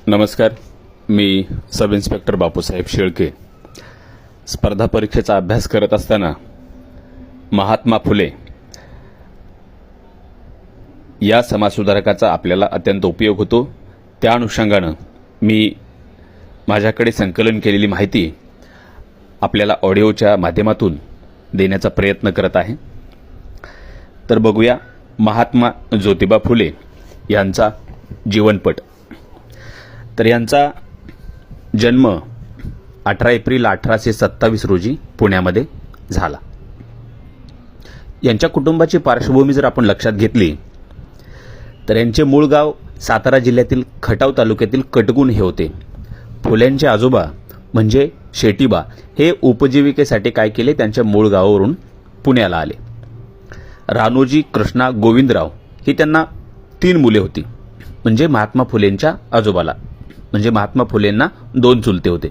नमस्कार, मी sub inspector Bapusaheb Shelke. स्पर्धा परीक्षेचा अभ्यास करत असताना महात्मा फुले या समाजसुधारकाचा आपल्याला अत्यंत उपयोग होतो. त्या अनुषंगानं मी माझ्याकडे संकलन केलेली माहिती आपल्याला ऑडिओच्या माध्यमातून देण्याचा प्रयत्न करत आहे. तर बघूया महात्मा ज्योतिबा फुले यांचा जीवनपट. तर यांचा जन्म 18 एप्रिल 1827 रोजी पुण्यामध्ये झाला. यांच्या कुटुंबाची पार्श्वभूमी जर आपण लक्षात घेतली तर यांचे मूळ गाव सातारा जिल्ह्यातील खटाव तालुक्यातील कटगुण हे होते. फुल्यांचे आजोबा म्हणजे शेटीबा हे उपजीविकेसाठी काय केले, त्यांच्या मूळ गावावरून पुण्याला आले. रानोजी कृष्णा गोविंदराव ही त्यांना 3 मुले होती. म्हणजे महात्मा फुलेंच्या आजोबाला म्हणजे महात्मा फुलेंना 2 चुलते होते.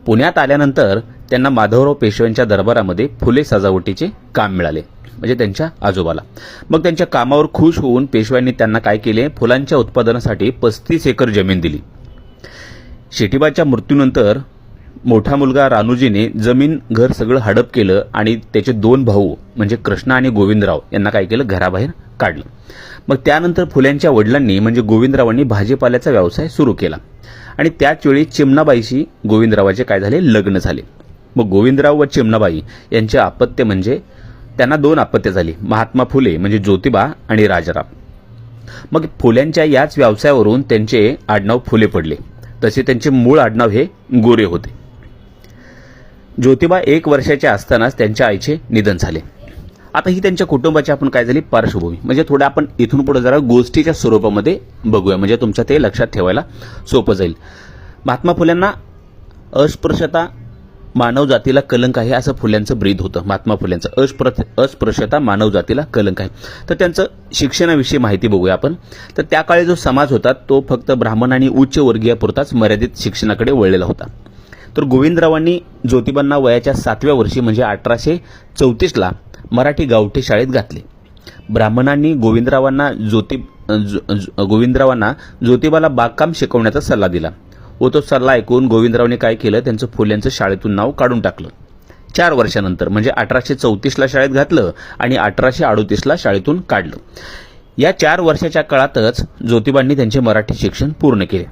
पुण्यात आल्यानंतर त्यांना माधवराव पेशव्यांच्या दरबारामध्ये फुले सजावटीचे काम मिळाले, म्हणजे त्यांच्या आजोबाला. मग त्यांच्या कामावर खुश होऊन पेशव्यांनी त्यांना काय केले, फुलांच्या उत्पादनासाठी 35 एकर जमीन दिली. शेटीबाच्या मृत्यूनंतर मोठा मुलगा रानूजीने जमीन घर सगळं हडप केलं आणि त्याचे 2 भाऊ म्हणजे कृष्णा आणि गोविंदराव यांना काय केलं, घराबाहेर काढलं. मग त्यानंतर फुल्यांच्या वडिलांनी म्हणजे गोविंदरावांनी भाजीपाल्याचा व्यवसाय सुरू केला आणि त्याच वेळी चिमणाबाईशी गोविंदरावाचे काय झाले, लग्न झाले. मग गोविंदराव व चिमणाबाई यांचे अपत्य म्हणजे त्यांना 2 अपत्य झाली, महात्मा फुले म्हणजे ज्योतिबा आणि राजाराम. मग फुल्यांच्या याच व्यवसायावरून त्यांचे आडनाव फुले पडले. तसे त्यांचे मूळ आडनाव हे गोरे होते. ज्योतिबा 1 वर्षाचे असतानाच त्यांच्या आईचे निधन झाले. आता ही त्यांच्या कुटुंबाची आपण काय झाली पार्श्वभूमी, म्हणजे थोडं आपण इथून पुढे जरा गोष्टीच्या स्वरूपामध्ये बघूया, म्हणजे तुमच्या ते लक्षात ठेवायला सोपं जाईल. महात्मा फुल्यांना अस्पृश्यता मानव जातीला कलंक आहे असं फुल्यांचं ब्रीद होतं. महात्मा फुल्यांचं अस्पृश्यता मानव जातीला कलंक आहे. तर त्यांचं शिक्षणाविषयी माहिती बघूया आपण. तर त्या काळी जो समाज होता तो फक्त ब्राह्मण आणि उच्च वर्गीयापुरताच मर्यादित शिक्षणाकडे वळलेला होता. तर गोविंदरावांनी ज्योतिबांना वयाच्या 7व्या वर्षी म्हणजे 1834ला मराठी गावठी शाळेत घातले. ब्राह्मणांनी गोविंदरावांना ज्योतिबाला बागकाम शिकवण्याचा सल्ला दिला व तो सल्ला ऐकून गोविंदरावने काय केलं, त्यांचं फुल्यांचं शाळेतून नाव काढून टाकलं. 4 वर्षानंतर म्हणजे 1834ला शाळेत घातलं आणि 1838ला शाळेतून काढलं. या 4 वर्षाच्या काळातच ज्योतिबांनी त्यांचे मराठी शिक्षण पूर्ण केले.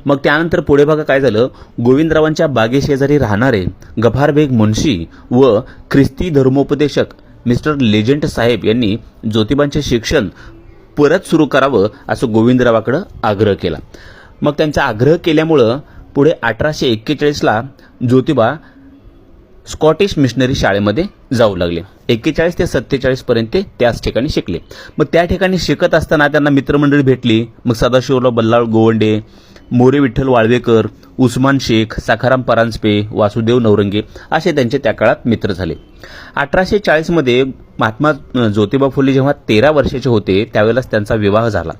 मग त्यानंतर पुढे बघा काय झालं, गोविंदरावांच्या बागेशेजारी राहणारे गफारबेग मुन्शी व ख्रिस्ती धर्मोपदेशक मिस्टर लेजंट साहेब यांनी ज्योतिबांचे शिक्षण परत सुरू करावं असं गोविंदरावाकडे आग्रह केला. मग त्यांचा आग्रह केल्यामुळं पुढे 1841ला ज्योतिबा स्कॉटिश मिशनरी शाळेमध्ये जाऊ लागले. 41 ते 47 पर्यंत त्याच ठिकाणी शिकले. मग त्या ठिकाणी शिकत असताना त्यांना मित्रमंडळी भेटली. मग सदाशिवराव बल्लाळ गोवंडे, मोरे विठ्ठल वाळवेकर, उस्मान शेख, सखाराम परांजपे, वासुदेव नवरंगे असे त्यांचे त्या काळात मित्र झाले. 1840मध्ये महात्मा ज्योतिबा फुले जेव्हा 13 वर्षाचे होते त्यावेळेलाच त्यांचा विवाह झाला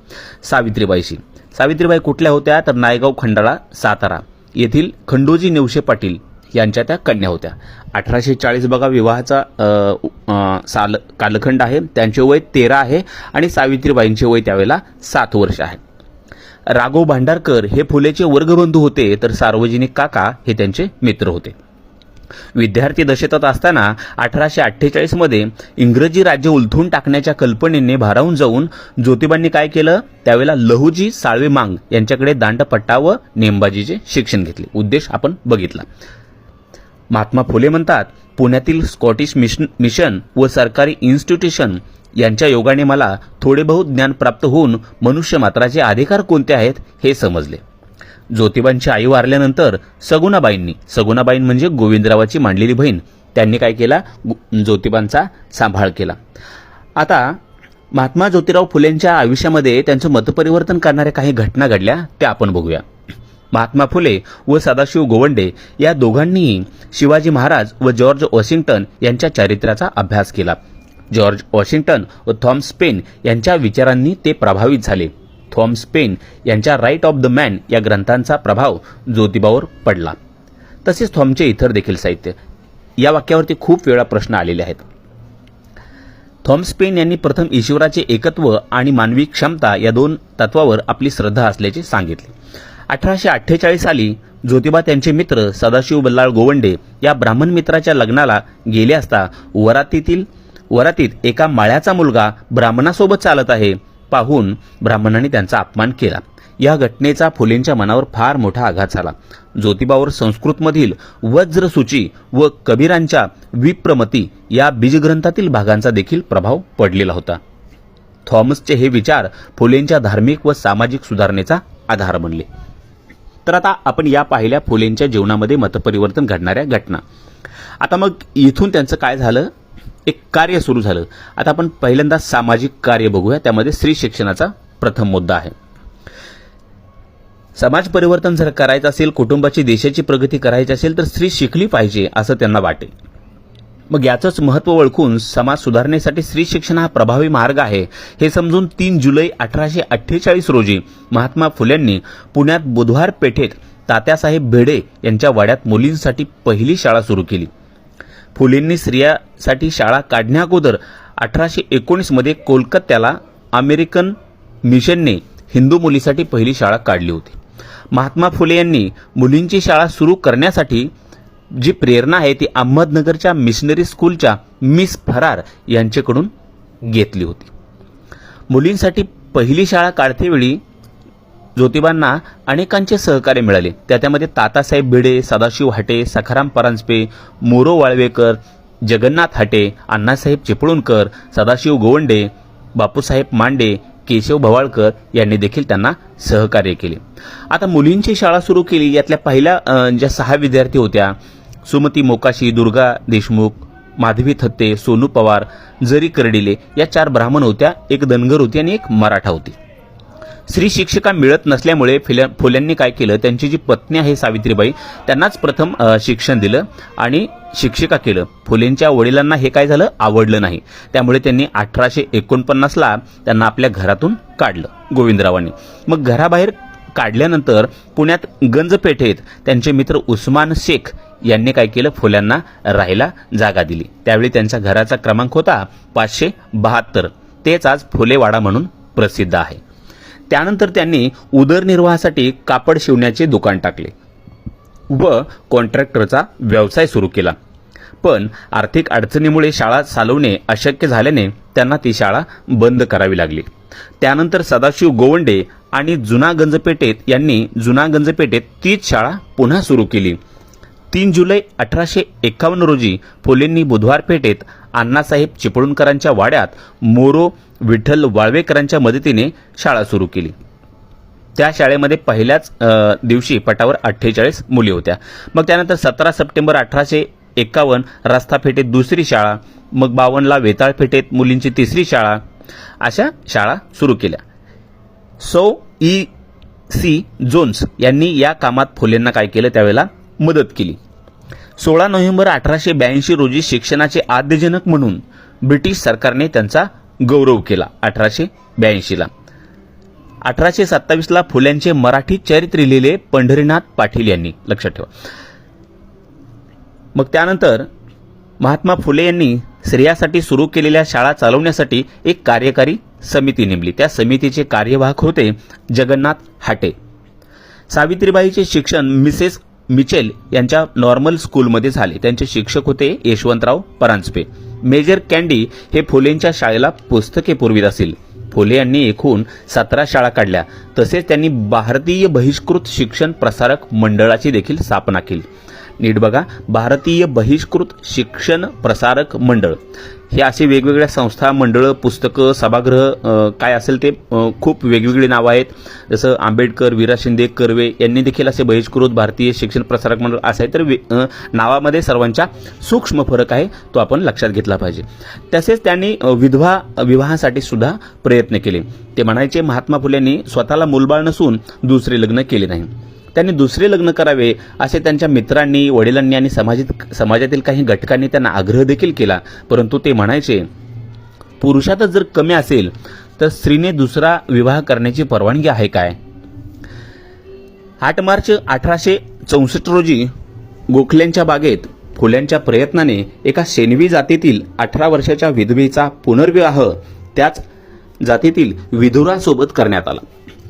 सावित्रीबाईशी. सावित्रीबाई कुठल्या होत्या तर नायगाव खंडाळा सातारा येथील खंडोजी नेवशे पाटील यांच्या त्या कन्या होत्या. 1840 बघा विवाहाचा कालखंड आहे. त्यांचे वय 13 आहे आणि सावित्रीबाईंचे वय त्यावेळेला 7 वर्ष आहे. राघव भांडारकर हे फुलेचे वर्गबंधू होते तर सार्वजनिक काका हे त्यांचे मित्र होते. विद्यार्थी दशेत असताना 1848मध्ये इंग्रजी राज्य उलथून टाकण्याच्या कल्पनेने भारावून जाऊन ज्योतिबांनी काय केलं, त्यावेळेला लहुजी साळवे मांग यांच्याकडे दांडपट्टा व नेमबाजीचे शिक्षण घेतले. उद्देश आपण बघितला. महात्मा फुले म्हणतात, पुण्यातील स्कॉटिश मिशन व सरकारी इन्स्टिट्यूशन यांच्या योगाने मला थोडे बहुत ज्ञान प्राप्त होऊन मनुष्य मात्राचे अधिकार कोणते आहेत हे समजले. ज्योतिबांची आई वारल्यानंतर सगुणाबाईं म्हणजे गोविंदरावाची मांडलेली बहीण, त्यांनी काय केला, ज्योतिबांचा सांभाळ केला. आता महात्मा ज्योतिराव फुलेंच्या आयुष्यामध्ये त्यांचं मतपरिवर्तन करणाऱ्या काही घटना घडल्या त्या आपण बघूया. महात्मा फुले व सदाशिव गोवंडे या दोघांनीही शिवाजी महाराज व जॉर्ज वॉशिंग्टन यांच्या चारित्र्याचा अभ्यास केला. जॉर्ज वॉशिंग्टन व थॉमस पेन यांच्या विचारांनी ते प्रभावित झाले. थॉमस पेन यांच्या राईट ऑफ द मॅन या ग्रंथांचा प्रभाव ज्योतिबावर पडला. तसेच थॉमचे इतर देखील साहित्य. या वाक्यावरती खूप वेळा प्रश्न आलेले आहेत. थॉमस पेन यांनी प्रथम ईश्वराचे एकत्व आणि मानवी क्षमता या दोन तत्वावर आपली श्रद्धा असल्याचे सांगितले. 1848 साली ज्योतिबा त्यांचे मित्र सदाशिव बल्लाळ गोवंडे या ब्राह्मण मित्राच्या लग्नाला गेले असता वरातीत एका माळ्याचा मुलगा ब्राह्मणासोबत चालत आहे पाहून ब्राह्मणांनी त्यांचा अपमान केला. या घटनेचा फुलेंच्या मनावर फार मोठा आघात झाला. ज्योतिबावर संस्कृतमधील वज्रसूची व कबीरांच्या विप्रमती या बीजग्रंथातील भागांचा देखील प्रभाव पडलेला होता. थॉमसचे हे विचार फुलेंच्या धार्मिक व सामाजिक सुधारणेचा आधार बनले. तर आता आपण या पाहिल्या फुलेंच्या जीवनामध्ये मतपरिवर्तन घडणाऱ्या घटना. आता मग इथून त्यांचं काय झालं, एक कार्य सुरू झालं. आता आपण पहिल्यांदा सामाजिक कार्य बघूया. त्यामध्ये स्त्री शिक्षणाचा प्रथम मुद्दा आहे. समाज परिवर्तन जर करायचं असेल, कुटुंबाची देशाची प्रगती करायची असेल तर स्त्री शिकली पाहिजे असं त्यांना वाटे. मग याचंच महत्त्व ओळखून समाज सुधारणेसाठी स्त्री शिक्षण हा प्रभावी मार्ग आहे हे समजून 3 जुलै 1848 रोजी महात्मा फुल्यांनी पुण्यात बुधवार पेठेत तात्यासाहेब भेडे यांच्या वाड्यात मुलींसाठी पहिली शाळा सुरू केली. फुलेंनी स्त्रियांसाठी शाळा काढण्याअगोदर 1819 मध्ये कोलकात्याला अमेरिकन मिशनने हिंदू मुलीसाठी पहिली शाळा काढली होती. महात्मा फुले यांनी मुलींची शाळा सुरू करण्यासाठी जी प्रेरणा आहे ती अहमदनगरच्या मिशनरी स्कूलच्या मिस फरार यांच्याकडून घेतली होती. मुलींसाठी पहिली शाळा काढतेवेळी ज्योतिबांना अनेकांचे सहकार्य मिळाले. त्यामध्ये तातासाहेब भिडे, सदाशिव हाटे, सखाराम परांजपे, मोरो वाळवेकर, जगन्नाथ हाटे, अण्णासाहेब चिपळूणकर, सदाशिव गोवंडे, बापूसाहेब मांडे, केशव भवाळकर यांनी देखील त्यांना सहकार्य केले. आता मुलींची शाळा सुरू केली. यातल्या पहिल्या ज्या 6 विद्यार्थी होत्या, सुमती मोकाशी, दुर्गा देशमुख, माधवी थत्ते, सोनू पवार, जरी कर्डिले या 4 ब्राह्मण होत्या. एक धनगर होती आणि एक मराठा होती. स्त्री शिक्षिका मिळत नसल्यामुळे फुल्यांनी काय केलं, त्यांची जी पत्नी आहे सावित्रीबाई त्यांनाच प्रथम शिक्षण दिलं आणि शिक्षिका केलं. फुलेंच्या वडिलांना हे काय झालं, आवडलं नाही. त्यामुळे त्यांनी 1849ला त्यांना आपल्या घरातून काढलं गोविंदरावांनी. मग घराबाहेर काढल्यानंतर पुण्यात गंजपेठेत त्यांचे मित्र उस्मान शेख यांनी काय केलं, फुल्यांना राहायला जागा दिली. त्यावेळी त्यांच्या घराचा क्रमांक होता 572. तेच आज फुलेवाडा म्हणून प्रसिद्ध आहे. त्यानंतर त्यांनी उदरनिर्वाहासाठी कापड शिवण्याचे दुकान टाकले व कॉन्ट्रॅक्टरचा व्यवसाय सुरू केला. पण आर्थिक अडचणीमुळे शाळा चालवणे अशक्य झाल्याने त्यांना ती शाळा बंद करावी लागली. त्यानंतर सदाशिव गोवंडे आणि जुना गंजपेठेत तीच शाळा पुन्हा सुरू केली. 3 जुलै 1851 रोजी फुलेंनी बुधवार पेठेत अण्णासाहेब चिपळूणकरांच्या वाड्यात मोरो विठ्ठल वाळवेकरांच्या मदतीने शाळा सुरू केली. त्या शाळेमध्ये पहिल्याच दिवशी पटावर 48 मुली होत्या. मग त्यानंतर 17 सप्टेंबर 1851 रस्ता पेठेत दुसरी शाळा, मग 52ला वेताळ पेठेत मुलींची तिसरी शाळा, अशा शाळा सुरू केल्या. ई.सी. जोन्स यांनी या कामात फुलेंना काय केलं, त्यावेळेला मदत केली. 16 नोव्हेंबर 1882 रोजी शिक्षणाचे आद्यजनक म्हणून ब्रिटिश सरकारने त्यांचा गौरव केला. 1882ला 1827ला फुल्यांचे मराठी चरित्र लिहिले पंढरीनाथ पाटील यांनी, लक्षात ठेवा. मग त्यानंतर महात्मा फुले यांनी स्त्रियांसाठी सुरू केलेल्या शाळा चालवण्यासाठी एक कार्यकारी समिती नेमली. त्या समितीचे कार्यवाहक होते जगन्नाथ हाटे. सावित्रीबाईचे शिक्षण मिसेस मिचेल यांच्या नॉर्मल स्कूलमध्ये झाले. त्यांचे शिक्षक होते यशवंतराव परांजपे. मेजर कॅन्डी हे फुलेंच्या शाळेला पुस्तके पुरवित असेल. फुले यांनी एकूण 17 शाळा काढल्या. तसेच त्यांनी भारतीय बहिष्कृत शिक्षण प्रसारक मंडळाची देखील स्थापना केली. नीट बघा, भारतीय बहिष्कृत शिक्षण प्रसारक मंडळ हे असे वेगवेगळ्या संस्था, मंडळं, पुस्तकं, सभागृह काय असेल ते खूप वेगवेगळी नावं आहेत. जसं आंबेडकर, वीरा शिंदे, कर्वे यांनी देखील असे बहिष्कृत भारतीय शिक्षण प्रसारक मंडळ असं आहे. तर नावामध्ये सर्वांच्या सूक्ष्म फरक आहे, तो आपण लक्षात घेतला पाहिजे. तसेच त्यांनी विधवा विवाहासाठी सुद्धा प्रयत्न केले. ते म्हणायचे महात्मा फुलेंनी स्वतःला मूलबाळ नसून दुसरे लग्न केले नाही. त्यांनी दुसरे लग्न करावे असे त्यांच्या मित्रांनी, वडिलांनी आणि समाजातील काही घटकांनी त्यांना आग्रह देखील केला. परंतु ते म्हणायचे पुरुषातच जर कमी असेल तर स्त्रीने दुसरा विवाह करण्याची परवानगी आहे काय. 8 मार्च 1864 रोजी गोखल्यांच्या बागेत फुल्यांच्या प्रयत्नाने एका शेनवी जातीतील 18 वर्षाच्या विधवेचा पुनर्विवाह त्याच जातीतील विधुरासोबत करण्यात आला.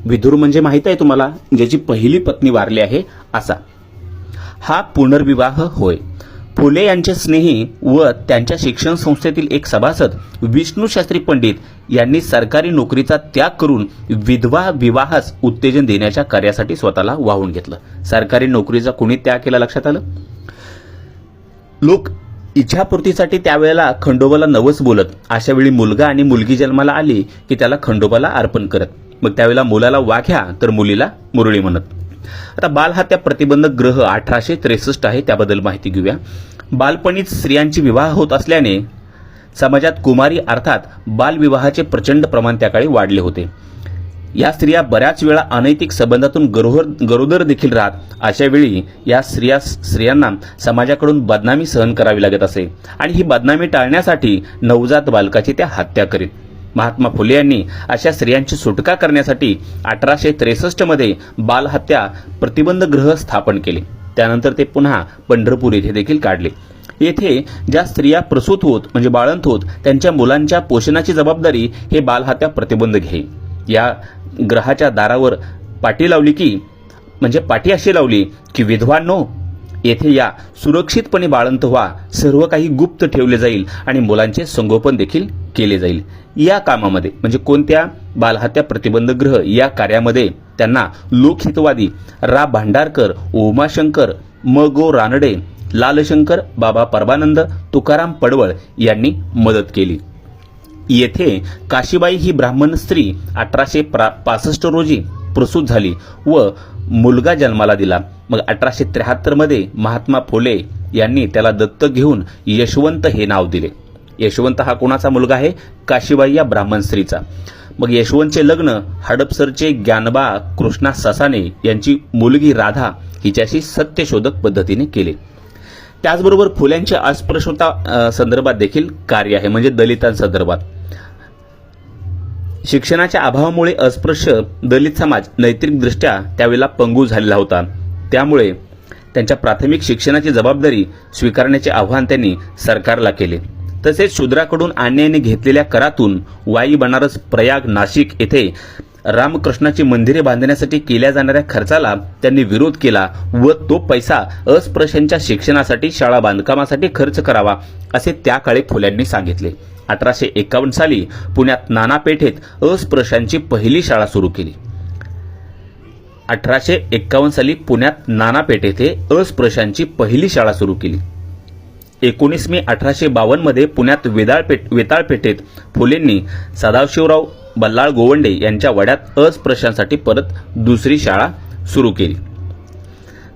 विधुर म्हणजे माहित आहे तुम्हाला, ज्याची पहिली पत्नी वारली आहे असा. हा पुनर्विवाह होय. फुले यांचे स्नेही व त्यांच्या शिक्षण संस्थेतील एक सभासद विष्णू शास्त्री पंडित यांनी सरकारी नोकरीचा त्याग करून विधवा विवाहास उत्तेजन देण्याच्या कार्यासाठी स्वतःला वाहून घेतलं. सरकारी नोकरीचा कोणी त्याग केला लक्षात आलं? लोक इच्छापूर्तीसाठी त्यावेळेला खंडोबाला नवस बोलत. अशा वेळी मुलगा आणि मुलगी जन्माला आली की त्याला खंडोबाला अर्पण करत. मग त्यावेळेला मुलाला वाघ्या तर मुलीला मुरळी म्हणत. आता बालहत्या प्रतिबंधक ग्रह 1863 आहे, त्याबद्दल माहिती घेऊया. बालपणीच स्त्रियांची विवाह होत असल्याने समाजात कुमारी अर्थात बालविवाहाचे प्रचंड प्रमाण त्या काळी वाढले होते. या स्त्रिया बऱ्याच वेळा अनैतिक संबंधातून गरोदर देखील राहत. अशा वेळी या स्त्रियांना समाजाकडून बदनामी सहन करावी लागत असे आणि ही बदनामी टाळण्यासाठी नवजात बालकाची त्या हत्या करीत. महात्मा फुले यांनी अशा स्त्रियांची सुटका करण्यासाठी 1863 मध्ये बालहत्या प्रतिबंध गृह स्थापन केले. त्यानंतर ते पुन्हा पंढरपूर येथे देखील काढले. येथे ज्या स्त्रिया प्रसूत होत म्हणजे बाळंत होत त्यांच्या मुलांच्या पोषणाची जबाबदारी हे बालहत्या प्रतिबंध घे. या ग्रहाच्या दारावर पाटी लावली की म्हणजे पाटी अशी लावली की विधवांनो येथे या, सुरक्षितपणे बाळंत व्हा, सर्व काही गुप्त ठेवले जाईल आणि मुलांचे संगोपन देखील केले जाईल. या कामामध्ये म्हणजे कोणत्या बालहत्या प्रतिबंधगृह या कार्यामध्ये त्यांना लोकहितवादी रा भांडारकर, उमाशंकर, म गो रानडे, लालशंकर, बाबा परमानंद, तुकाराम पडवळ यांनी मदत केली. येथे काशीबाई ही ब्राह्मण स्त्री 1865 रोजी प्रसूत झाली व मुलगा जन्माला दिला. मग 1873 मध्ये महात्मा फुले यांनी त्याला दत्तक घेऊन यशवंत हे नाव दिले. यशवंत हा कोणाचा मुलगा आहे? काशीबाई या ब्राह्मण स्त्रीचा. मग यशवंतचे लग्न हडपसरचे ज्ञानबा कृष्णा ससाने यांची मुलगी राधा हिच्याशी सत्यशोधक पद्धतीने केले. त्याचबरोबर फुल्यांच्या अस्पृश्यता संदर्भात देखील कार्य आहे, म्हणजे दलितांसंदर्भात. शिक्षणाच्या अभावामुळे अस्पृश्य दलित समाज नैतिकदृष्ट्या त्यावेळेला पंगू झालेला होता. त्यामुळे त्यांच्या प्राथमिक शिक्षणाची जबाबदारी स्वीकारण्याचे आव्हान त्यांनी सरकारला केले. तसेच शूद्राकडून अन्यायाने घेतलेल्या करातून वाई, बनारस, प्रयाग, नाशिक येथे रामकृष्णाची मंदिरे बांधण्यासाठी केल्या जाणाऱ्या खर्चाला त्यांनी विरोध केला व तो पैसा अस्पृश्यांच्या शिक्षणासाठी, शाळा बांधकामासाठी खर्च करावा असे त्या काळी फुल्यांनी सांगितले. 1851 साली पुण्यात नानापेठेत अस्पृश्यांची पहिली शाळा सुरू केली. 1851 साली पुण्यात नानापेठ येथे अस्पृश्यांची पहिली शाळा सुरू केली. 19 मे 1852 मध्ये पुण्यात वेताळपेठेत फुलेंनी सदाशिवराव बल्लाळ गोवंडे यांच्या वड्यात अस्पृश्यांसाठी परत दुसरी शाळा सुरू केली.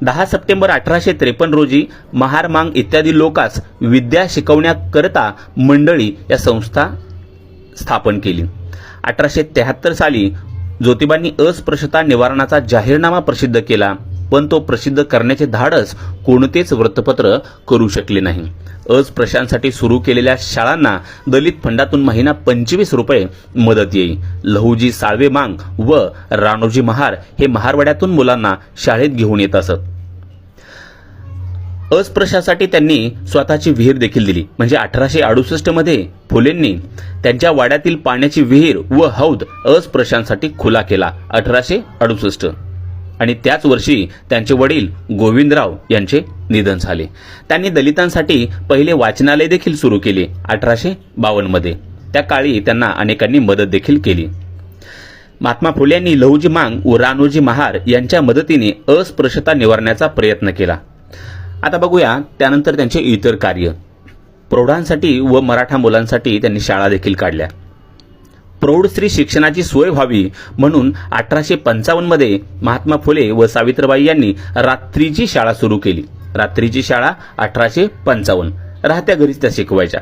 10 सप्टेंबर 1853 रोजी महार, मांग इत्यादी लोकांस विद्या शिकवण्याकरता मंडळी या संस्था स्थापन केली. 1873 साली ज्योतिबांनी अस्पृश्यता निवारणाचा जाहीरनामा प्रसिद्ध केला, पण तो प्रसिद्ध करण्याचे धाडस कोणतेच वृत्तपत्र करू शकले नाही. अस्पृश्यांसाठी सुरू केलेल्या शाळांना दलित फंडातून महिना 25 रुपये मदत येई. लहुजी साळवे मांग व राणोजी महार हे महारवाड्यातून मुलांना शाळेत घेऊन येत असत. अस्पृश्यासाठी त्यांनी स्वतःची विहीर देखील दिली. म्हणजे 1868 मध्ये फुलेंनी त्यांच्या वाड्यातील पाण्याची विहीर व हौद अस्पृश्यांसाठी खुला केला. 1868 आणि त्याच वर्षी त्यांचे वडील गोविंदराव यांचे निधन झाले. त्यांनी दलितांसाठी पहिले वाचनालय देखील सुरू केले 1852 मध्ये. त्या काळी त्यांना अनेकांनी मदत देखील केली. महात्मा फुले यांनी लहुजी मांग व राणोजी महार यांच्या मदतीने अस्पृश्यता निवारण्याचा प्रयत्न केला. आता बघूया त्यानंतर त्यांचे इतर कार्य. प्रौढांसाठी व मराठा मुलांसाठी त्यांनी शाळा देखील काढल्या. प्रौढ स्त्री शिक्षणाची सोय व्हावी म्हणून 1855 मध्ये महात्मा फुले व सावित्रीबाई यांनी रात्रीची शाळा सुरू केली. रात्रीची शाळा 1855 राहत्या घरीच त्या शिकवायच्या.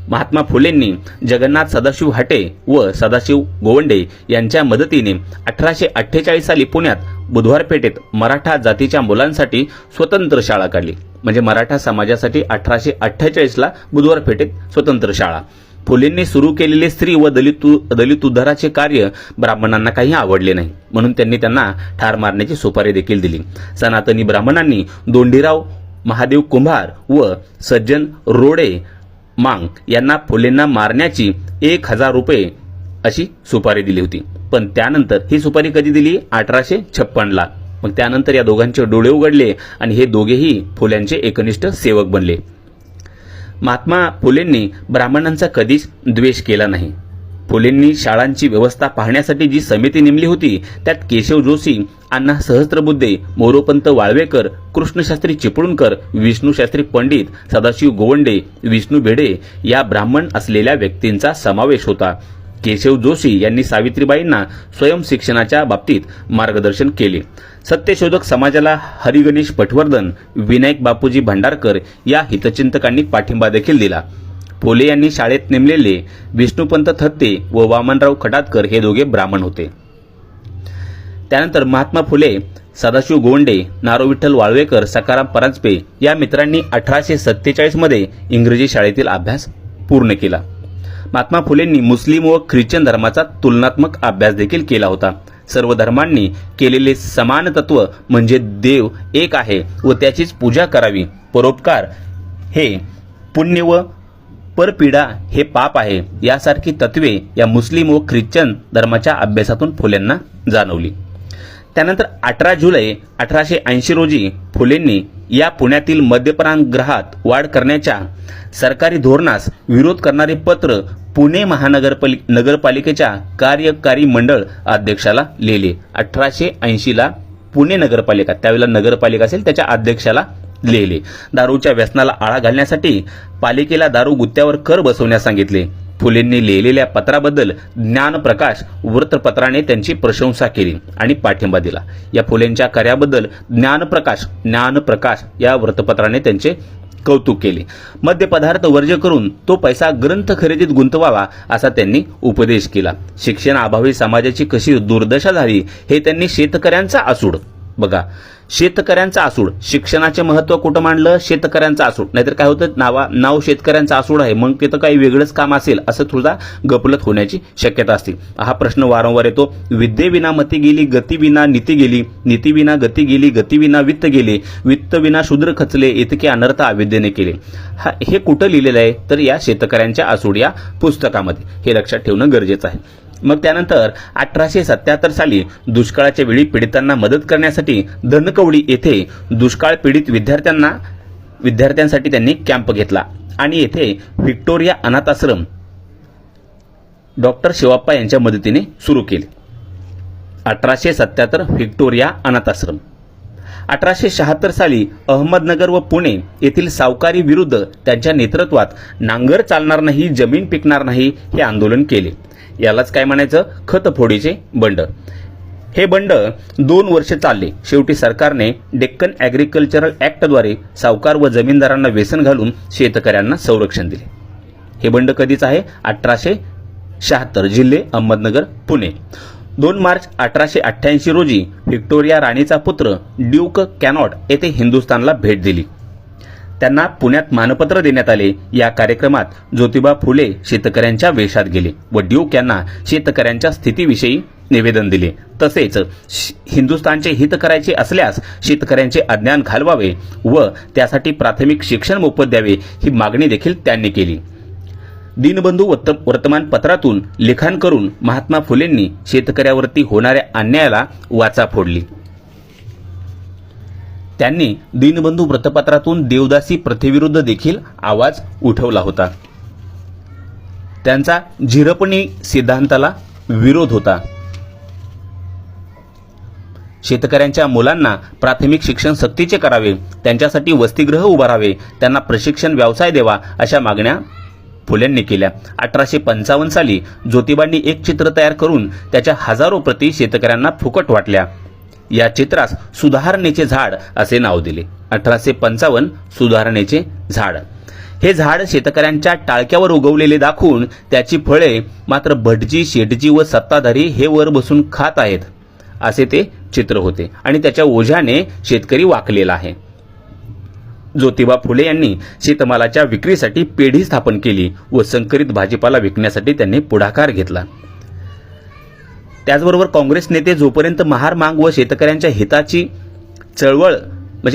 महात्मा फुलेंनी जगन्नाथ सदाशिव हाटे व सदाशिव गोवंडे यांच्या मदतीने 1848 साली पुण्यात बुधवार पेठेत मराठा जातीच्या मुलांसाठी स्वतंत्र शाळा काढली. म्हणजे मराठा समाजासाठी 1848 ला बुधवार पेठेत स्वतंत्र शाळा. फुलेंनी सुरू केलेले स्त्री व दलित उद्धाराचे कार्य ब्राह्मणांना काही आवडले नाही, म्हणून त्यांनी त्यांना ठार मारण्याची सुपारी देखील दिली. सनातनी ब्राह्मणांनी दोंडीराव महादेव कुंभार व सज्जन रोडे मांग यांना फुलेंना मारण्याची 1000 रुपये अशी सुपारी दिली होती. पण त्यानंतर ही सुपारी कधी दिली? 1856ला. मग त्यानंतर या दोघांचे डोळे उघडले आणि हे दोघेही फुल्यांचे एकनिष्ठ सेवक बनले. महात्मा फुलेंनी ब्राह्मणांचा कधीच द्वेष केला नाही. फुलेंनी शाळांची व्यवस्था पाहण्यासाठी जी समिती नेमली होती त्यात केशव जोशी, अण्णा सहस्त्रबुद्धे, मोरोपंत वाळवेकर, कृष्णशास्त्री चिपळूणकर, विष्णूशास्त्री पंडित, सदाशिव गोवंडे, विष्णू भेडे या ब्राह्मण असलेल्या व्यक्तींचा समावेश होता. केशव जोशी यांनी सावित्रीबाईंना स्वयंशिक्षणाच्या बाबतीत मार्गदर्शन केले. सत्यशोधक समाजाला हरिगणेश पटवर्धन, विनायक बापूजी भांडारकर या हितचिंतकांनी पाठिंबा देखील दिला. फुले यांनी शाळेत नेमलेले विष्णुपंत थत्ते व वामनराव खटाटकर हे दोघे ब्राह्मण होते. त्यानंतर महात्मा फुले, सदाशिव गोवंडे, नारो विठ्ठल वाळवेकर, सखाराम परांजपे या मित्रांनी 1847 मध्ये इंग्रजी शाळेतील अभ्यास पूर्ण केला. महात्मा फुलेंनी मुस्लिम व ख्रिश्चन धर्माचा तुलनात्मक अभ्यास देखील केला होता. सर्व धर्मांनी केलेले समान तत्व म्हणजे देव एक आहे व त्याचीच पूजा करावी, परोपकार हे पुण्य व परपीडा हे पाप आहे यासारखी तत्वे या मुस्लिम व ख्रिश्चन धर्माच्या अभ्यासातून फुलेंना जाणवली. त्यानंतर 18 जुलै 1880 रोजी फुलेंनी या पुण्यातील मद्यपानगृहात वाढ करण्याच्या सरकारी धोरणास विरोध करणारे पत्र पुणे नगरपालिकेच्या कार्यकारी मंडळ अध्यक्षाला लिहिले. 1880ला पुणे नगरपालिका, त्यावेळेला नगरपालिका असेल, त्याच्या अध्यक्षाला लिहिले. दारूच्या व्यसनाला आळा घालण्यासाठी पालिकेला दारू गुत्त्यावर कर बसवण्यास सांगितले. फुलेंनी लिहिलेल्या पत्राबद्दल ज्ञानप्रकाश वृत्तपत्राने त्यांची प्रशंसा केली आणि पाठिंबा दिला. या फुलेंच्या कार्याबद्दल ज्ञानप्रकाश या वृत्तपत्राने त्यांचे कौतुक केले. मद्यपदार्थ वर्ज्य करून तो पैसा ग्रंथ खरेदीत गुंतवावा असा त्यांनी उपदेश केला. शिक्षणाअभावी समाजाची कशी दुर्दशा झाली हे त्यांनी शेतकऱ्यांचा आसूड, बघा शेतकऱ्यांचा आसूड, शिक्षणाचे महत्व कुठं मांडलं? शेतकऱ्यांचा आसूड. नाहीतर काय होतं, नाव शेतकऱ्यांचा आसूड आहे, मग तिथं काही वेगळंच काम असेल असं तुझा गफलत होण्याची शक्यता असते. हा प्रश्न वारंवार येतो. विद्येविना मती गेली, गतीविना नीती गेली, नीतीविना गती गेली, गतीविना वित्त गेले, वित्तविना शूद्र खचले, इतके अनर्थ अविद्येने केले. हे कुठं लिहिलेलं आहे? तर या शेतकऱ्यांच्या आसूड या पुस्तकामध्ये. हे लक्षात ठेवणं गरजेचं आहे. मग त्यानंतर 1877 साली दुष्काळाच्या वेळी पीडितांना मदत करण्यासाठी धनकवडी येथे दुष्काळ पीडित विद्यार्थ्यांसाठी त्यांनी कॅम्प घेतला आणि येथे व्हिक्टोरिया अनाथाश्रम डॉक्टर शिवाप्पा यांच्या मदतीने सुरू केले. 1877 व्हिक्टोरिया अनाथाश्रम. 1876 साली अहमदनगर व पुणे येथील सावकारी विरुद्ध त्यांच्या नेतृत्वात नांगर चालणार नाही, जमीन पिकणार नाही हे आंदोलन केले. यालाच काय म्हणायचं? खतफोडीचे बंड. हे बंड 2 वर्ष चालले. शेवटी सरकारने डेक्कन ॲग्रिकल्चरल ॲक्टद्वारे सावकार व जमीनदारांना वेसन घालून शेतकऱ्यांना संरक्षण दिले. हे बंड कधीच आहे? 1876. जिल्हे अहमदनगर, पुणे. 2 मार्च 1888 रोजी व्हिक्टोरिया राणीचा पुत्र ड्यूक कॅनॉट येथे हिंदुस्थानला भेट दिली. त्यांना पुण्यात मानपत्र देण्यात आले. या कार्यक्रमात ज्योतिबा फुले शेतकऱ्यांच्या वेशात गेले व ड्यूक यांना शेतकऱ्यांच्या स्थितीविषयी निवेदन दिले. तसेच हिंदुस्थानचे हित करायचे असल्यास शेतकऱ्यांचे अज्ञान घालवावे व त्यासाठी प्राथमिक शिक्षण मोफत द्यावे ही मागणी देखील त्यांनी केली. दीनबंधू वर्तमानपत्रातून लिखाण करून महात्मा फुलेंनी शेतकऱ्यावरती होणाऱ्या अन्यायाला वाचा फोडली. त्यांनी दीनबंधू वृत्तपत्रातून देवदासी प्रथेविरुद्ध देखील आवाज उठवला होता. त्यांचा झिरपणी सिद्धांताला विरोध होता. शेतकऱ्यांच्या मुलांना प्राथमिक शिक्षण सक्तीचे करावे, त्यांच्यासाठी वसतिगृह उभारावे, त्यांना प्रशिक्षण व्यवसाय द्यावा अशा मागण्या फुलेंनी केल्या. 1855 साली ज्योतिबांनी एक चित्र तयार करून त्याच्या हजारो प्रती शेतकऱ्यांना फुकट वाटल्या. या चित्रास सुधारणेचे झाड असे नाव दिले. 1855 सुधारणेचे झाड. हे झाड शेतकऱ्यांच्या टाळक्यावर उगवलेले दाखवून त्याची फळे मात्र भटजी, शेटजी व सत्ताधारी हे वर बसून खात आहेत असे ते चित्र होते आणि त्याच्या ओझ्याने शेतकरी वाकलेला आहे. ज्योतिबा फुले यांनी शेतमालाच्या विक्रीसाठी पेढी स्थापन केली व संकरित भाजीपाला विकण्यासाठी त्यांनी पुढाकार घेतला. त्याचबरोबर काँग्रेस नेते जोपर्यंत महार माग व शेतकऱ्यांच्या हिताची चळवळ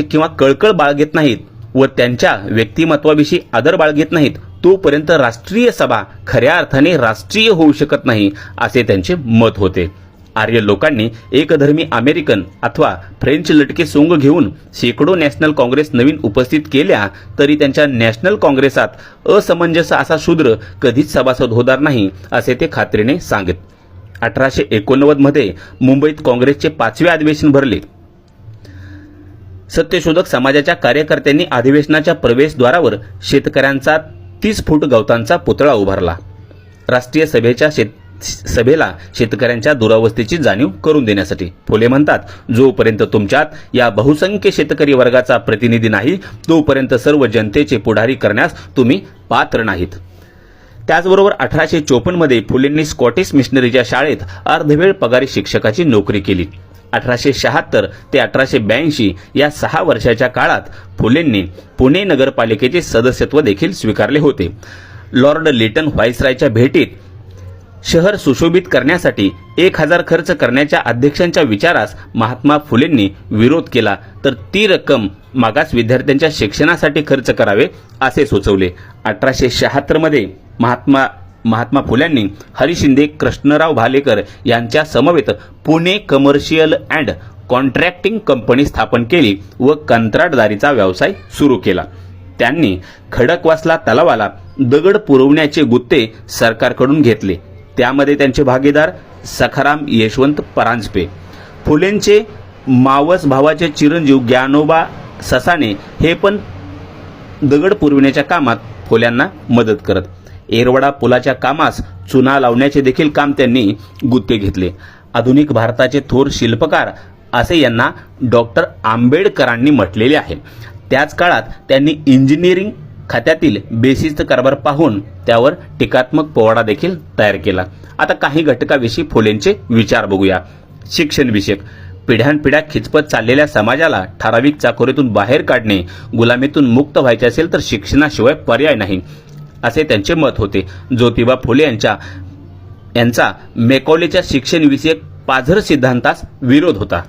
किंवा कळकळ बाळगत नाहीत व त्यांच्या व्यक्तिमत्वाविषयी आदर बाळगीत नाहीत तोपर्यंत राष्ट्रीय सभा खऱ्या अर्थाने राष्ट्रीय होऊ शकत नाही, असे त्यांचे मत होते. आर्य लोकांनी एकधर्मी अमेरिकन अथवा फ्रेंच लटके सोंग घेऊन शेकडो नॅशनल काँग्रेस नवीन उपस्थित केल्या तरी त्यांच्या नॅशनल काँग्रेसात असमंजस असा शूद्र कधीच सभासद होणार नाही, असे ते खात्रीने सांगत. 1889 मध्ये मुंबईत काँग्रेसचे 5वे अधिवेशन भरले. सत्यशोधक समाजाच्या कार्यकर्त्यांनी अधिवेशनाच्या प्रवेशद्वारावर शेतकऱ्यांचा 30 फूट गवतांचा पुतळा उभारला. राष्ट्रीय सभेला शेतकऱ्यांच्या दुरावस्थेची जाणीव करून देण्यासाठी. फुले म्हणतात, जोपर्यंत तुमच्यात या बहुसंख्य शेतकरी वर्गाचा प्रतिनिधी नाही तोपर्यंत सर्व जनतेचे पुढारी करण्यास तुम्ही पात्र नाहीत. त्याचबरोबर 1854 मध्ये फुलेंनी स्कॉटिश मिशनरीच्या शाळेत अर्धवेळ पगारी शिक्षकाची नोकरी केली. 1876 ते 1882 या 6 वर्षाच्या काळात फुलेंनी पुणे नगरपालिकेचे सदस्यत्व देखील स्वीकारले होते. लॉर्ड लिटन व्हाईसरायच्या भेटीत शहर सुशोभित करण्यासाठी 1000 खर्च करण्याच्या अध्यक्षांच्या विचारास महात्मा फुलेंनी विरोध केला, तर ती रक्कम मागास विद्यार्थ्यांच्या शिक्षणासाठी खर्च करावे असे सुचवले. 1876 मध्ये महात्मा फुल्यांनी हरी शिंदे, कृष्णराव भालेकर यांच्या समवेत Pune commercial and contracting company स्थापन केली व कंत्राटदारीचा व्यवसाय सुरू केला. त्यांनी खडकवासला तलावाला दगड पुरवण्याचे गुत्ते सरकारकडून घेतले. त्यामध्ये त्यांचे भागीदार सखाराम यशवंत परांजपे. फुलेंचे मावस भावाचे चिरंजीव ज्ञानोबा ससाणे हे पण दगड पुरविण्याच्या कामात फुल्यांना मदत करत. एरवडा पुलाच्या कामास चुना लावण्याचे देखील काम त्यांनी गुत्ते घेतले. आधुनिक भारताचे थोर शिल्पकार असे यांना डॉक्टर आंबेडकरांनी म्हटलेले आहे. त्याच काळात त्यांनी इंजिनिअरिंग खात्यातील बेशिस्त कारभार पाहून त्यावर टीकात्मक पोवाडा देखील तयार केला. आता काही घटकाविषयी फुलेंचे विचार बघूया. शिक्षण विषयक. पिढ्यानपिढ्या खिचपत चाललेल्या समाजाला ठराविक चाकोरीतून बाहेर काढणे, गुलामीतून मुक्त व्हायचे असेल तर शिक्षणाशिवाय पर्याय नाही, असे त्यांचे मत होते. ज्योतिबा फुले यांचा मेकॉलेच्या शिक्षणविषयक पाझर सिद्धांतास विरोध होता.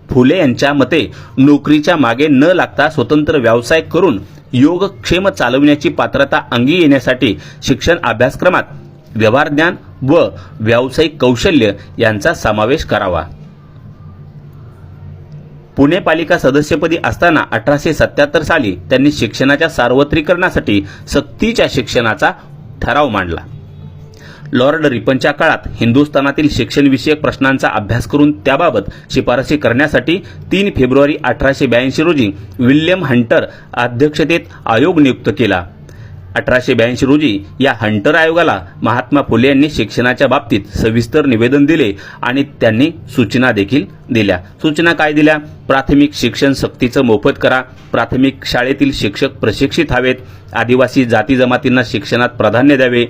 फुले यांच्या मते नोकरीच्या मागे न लागता स्वतंत्र व्यवसाय करून योगक्षेम चालवण्याची पात्रता अंगी येण्यासाठी शिक्षण अभ्यासक्रमात व्यवहार ज्ञान व व्यावसायिक कौशल्य यांचा समावेश करावा. पुणे पालिका सदस्यपदी असताना 1877 साली त्यांनी शिक्षणाच्या सार्वत्रिकरणासाठी सक्तीच्या शिक्षणाचा ठराव मांडला. लॉर्ड रिपनच्या काळात हिंदुस्थानातील शिक्षणविषयक प्रश्नांचा अभ्यास करून त्याबाबत शिफारसी करण्यासाठी 3 फेब्रुवारी 1882 रोजी विल्यम हंटर अध्यक्षतेत आयोग नियुक्त केला. 1882 रोजी या हंटर आयोगाला महात्मा फुले यांनी शिक्षणाच्या बाबतीत सविस्तर निवेदन दिले आणि त्यांनी सूचना देखील दिल्या. सूचना काय दिल्या? प्राथमिक शिक्षण सक्तीचं मोफत करा. प्राथमिक शाळेतील शिक्षक प्रशिक्षित हवेत. आदिवासी जाती जमातींना शिक्षणात प्राधान्य द्यावे.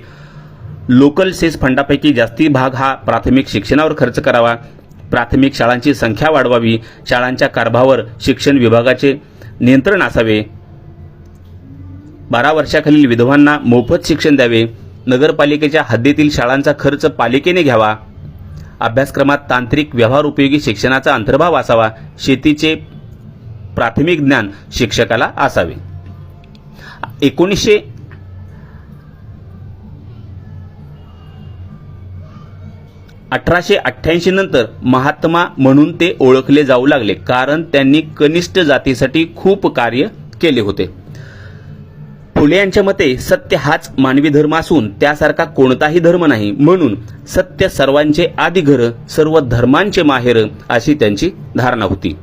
लोकल सेस फंडापैकी जास्ती भाग हा प्राथमिक शिक्षणावर खर्च करावा. प्राथमिक शाळांची संख्या वाढवावी. शाळांच्या कारभारावर शिक्षण विभागाचे नियंत्रण असावे. 12 वर्षाखालील विधवांना मोफत शिक्षण द्यावे. नगरपालिकेच्या हद्दीतील शाळांचा खर्च पालिकेने घ्यावा. अभ्यासक्रमात तांत्रिक व्यवहार उपयोगी शिक्षणाचा अंतर्भाव असावा. शेतीचे प्राथमिक ज्ञान शिक्षकाला असावे. 1888 नंतर महात्मा म्हणून ते ओळखले जाऊ लागले, कारण त्यांनी कनिष्ठ जातीसाठी खूप कार्य केले होते. फुले यांच्या मते सत्य हाच मानवी धर्म असून त्यासारखा कोणताही धर्म नाही, म्हणून सत्य सर्वांचे आदिघर, सर्व धर्मांचे माहेर, अशी त्यांची धारणा होती.